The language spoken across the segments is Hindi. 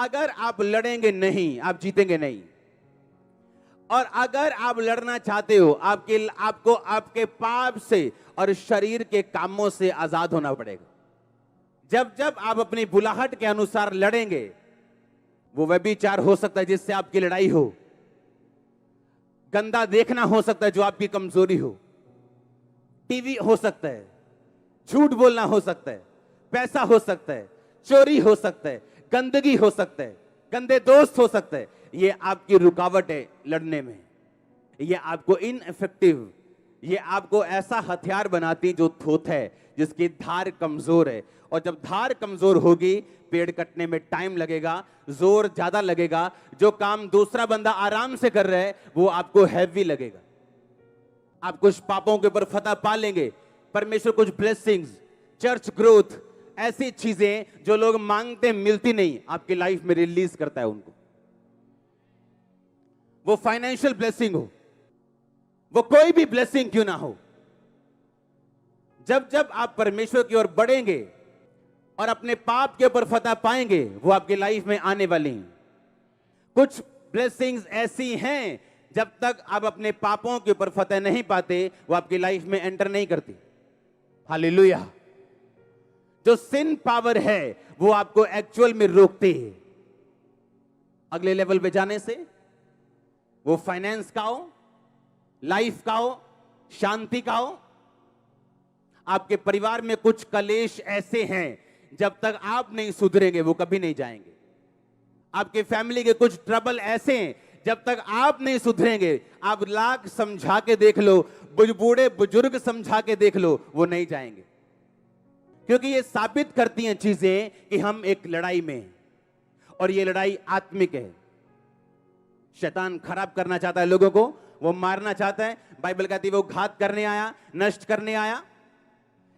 अगर आप लड़ेंगे नहीं, आप जीतेंगे नहीं। और अगर आप लड़ना चाहते हो, आपको आपके पाप से और शरीर के कामों से आजाद होना पड़ेगा। जब जब आप अपनी बुलाहट के अनुसार लड़ेंगे, वो व्यभिचार हो सकता है जिससे आपकी लड़ाई हो, गंदा देखना हो सकता है जो आपकी कमजोरी हो, टीवी हो सकता है, झूठ बोलना हो सकता है, पैसा हो सकता है, चोरी हो सकता है, गंदगी हो सकता है, गंदे दोस्त हो सकते हैं। ये आपकी रुकावट है लड़ने में, ये आपको इनइफेक्टिव, ये आपको ऐसा हथियार बनाती जो थोथ है, जिसकी धार कमजोर है। और जब धार कमजोर होगी, पेड़ कटने में टाइम लगेगा, जोर ज्यादा लगेगा। जो काम दूसरा बंदा आराम से कर रहा है वो आपको हैवी लगेगा। आप कुछ पापों के ऊपर फतह पा लेंगे, परमेश्वर कुछ ब्लेसिंग्स, चर्च ग्रोथ, ऐसी चीजें जो लोग मांगते मिलती नहीं, आपकी लाइफ में रिलीज करता है उनको। वो फाइनेंशियल ब्लेसिंग हो, वो कोई भी ब्लेसिंग क्यों ना हो, जब जब आप परमेश्वर की ओर बढ़ेंगे और अपने पाप के ऊपर फतह पाएंगे, वो आपकी लाइफ में आने वाली हैं। कुछ ब्लेसिंग्स ऐसी हैं, जब तक आप अपने पापों के ऊपर फतह नहीं पाते, वो आपकी लाइफ में एंटर नहीं करती। हालेलुया। जो सिन पावर है वो आपको एक्चुअल में रोकती है अगले लेवल पे जाने से। वो फाइनेंस का हो, लाइफ का हो, शांति का हो। आपके परिवार में कुछ कलेश ऐसे हैं, जब तक आप नहीं सुधरेंगे वो कभी नहीं जाएंगे। आपके फैमिली के कुछ ट्रबल ऐसे हैं, जब तक आप नहीं सुधरेंगे, आप लाख समझा के देख लो, बूढ़े बुजुर्ग समझा के देख लो, वो नहीं जाएंगे। क्योंकि ये साबित करती हैं चीजें कि हम एक लड़ाई में हैं, और ये लड़ाई आत्मिक है। शैतान खराब करना चाहता है लोगों को, वो मारना चाहता है। बाइबल कहती है वो घात करने आया, नष्ट करने आया,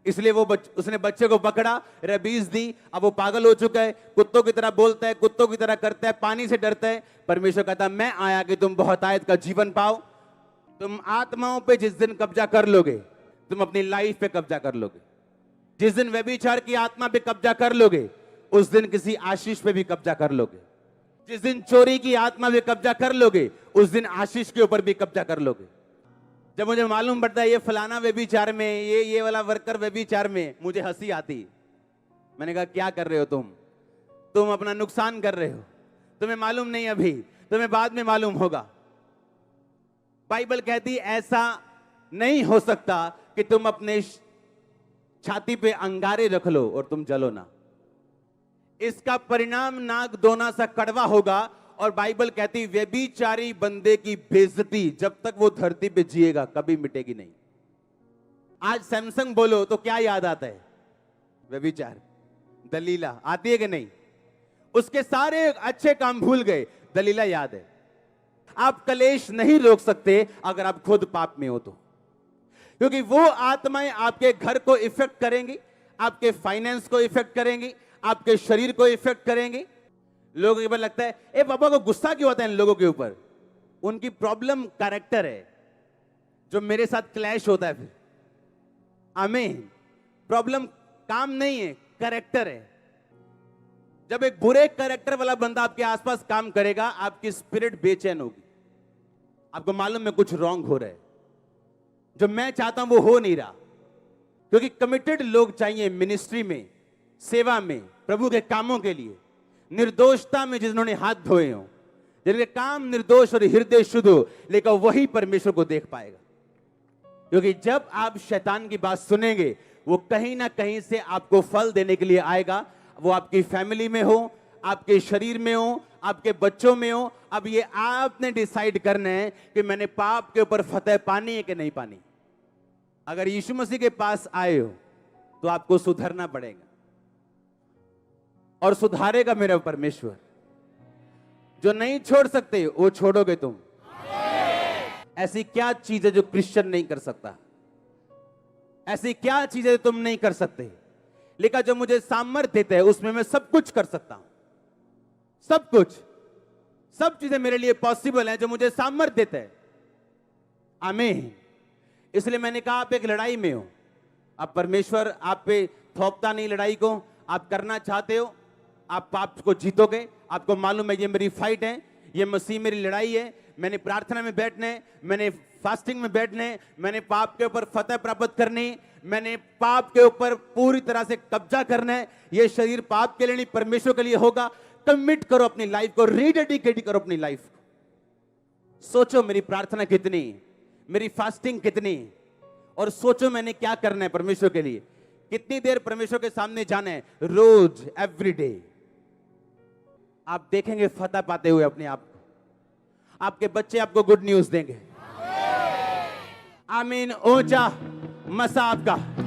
इसलिए उसने बच्चे को पकड़ा, रबीज दी, अब वो पागल हो चुका है, कुत्तों की तरह बोलता है, कुत्तों की तरह करता है, पानी से डरता है। परमेश्वर कहता है मैं आया कि तुम बहुतायत का जीवन पाओ। तुम आत्माओं पे जिस दिन कब्जा कर लोगे, तुम अपनी लाइफ पे कब्जा कर लोगे। जिस दिन व्यभिचार की आत्मा पे कब्जा कर लोगे, उस दिन किसी आशीष पे भी कब्जा कर लोगे। जिस दिन चोरी की आत्मा पे कब्जा कर लोगे, उस दिन आशीष के ऊपर भी कब्जा कर लोगे। जब मुझे मालूम पड़ता है ये फलाना व्यभिचार में, ये वाला वर्कर व्यभिचार में, मुझे हंसी आती। मैंने कहा क्या कर रहे हो तुम अपना नुकसान कर रहे हो, तुम्हें मालूम नहीं, अभी तुम्हें बाद में मालूम होगा। बाइबल कहती ऐसा नहीं हो सकता कि तुम अपने छाती पे अंगारे रख लो और तुम जलो ना। इसका परिणाम नाक दोना सा कड़वा होगा। और बाइबल कहती व्यभिचारी बंदे की बेइज्जती जब तक वो धरती पे जिएगा कभी मिटेगी नहीं। आज सैमसंग बोलो तो क्या याद आता है? व्यभिचार, दलीला आती है कि नहीं? उसके सारे अच्छे काम भूल गए, दलीला याद है। आप कलेश नहीं रोक सकते अगर आप खुद पाप में हो तो, क्योंकि वो आत्माएं आपके घर को इफेक्ट करेंगी, आपके फाइनेंस को इफेक्ट करेंगी, आपके शरीर को इफेक्ट करेंगी। लोगों के ऊपर लगता है ए पापा को गुस्सा क्यों आता है इन लोगों के ऊपर? उनकी प्रॉब्लम कैरेक्टर है जो मेरे साथ क्लैश होता है। फिर आमीन। प्रॉब्लम काम नहीं है, कैरेक्टर है। जब एक बुरे कैरेक्टर वाला बंदा आपके आसपास काम करेगा, आपकी स्पिरिट बेचैन होगी, आपको मालूम है कुछ रॉन्ग हो रहा है, जो मैं चाहता हूं वो हो नहीं रहा। क्योंकि कमिटेड लोग चाहिए मिनिस्ट्री में, सेवा में, प्रभु के कामों के लिए, निर्दोषता में जिन्होंने हाथ धोए हो, जिनके काम निर्दोष और हृदय शुद्ध हो, लेकिन वही परमेश्वर को देख पाएगा। क्योंकि जब आप शैतान की बात सुनेंगे, वो कहीं ना कहीं से आपको फल देने के लिए आएगा। वो आपकी फैमिली में हो, आपके शरीर में हो, आपके बच्चों में हो। अब ये आपने डिसाइड करना है कि मैंने पाप के ऊपर फतह पानी है कि नहीं पानी। अगर यीशु मसीह के पास आए हो तो आपको सुधरना पड़ेगा, और सुधारेगा मेरा परमेश्वर। जो नहीं छोड़ सकते वो छोड़ोगे तुम। ऐसी क्या चीज है जो क्रिश्चियन नहीं कर सकता? ऐसी क्या चीज है तुम नहीं कर सकते? लेकिन जो मुझे सामर्थ्य देता है उसमें मैं सब कुछ कर सकता हूं। सब कुछ, सब चीजें मेरे लिए पॉसिबल है जो मुझे सामर्थ्य देता है। आमीन। इसलिए मैंने कहा आप एक लड़ाई में हो। अब परमेश्वर आप पे थोपता नहीं लड़ाई को, आप करना चाहते हो, आप पाप को जीतोगे। आपको मालूम है ये मेरी फाइट है, ये मसीह मेरी लड़ाई है, मैंने प्रार्थना में बैठने, मैंने फास्टिंग में बैठने, मैंने पाप के ऊपर फतह प्राप्त करनी, मैंने पाप के ऊपर पूरी तरह से कब्जा करना है। ये शरीर पाप के लिए नहीं, परमेश्वर के लिए होगा। कमिट करो अपनी लाइफ को, रीडेडिकेट करो अपनी लाइफ को। सोचो मेरी प्रार्थना कितनी, मेरी फास्टिंग कितनी, और सोचो मैंने क्या करना है परमेश्वर के लिए, कितनी देर परमेश्वर के सामने जाना है, रोज, एवरी डे। आप देखेंगे फतह पाते हुए अपने आप को। आपके बच्चे आपको गुड न्यूज देंगे। आमीन। ऊंचा मसा आपका।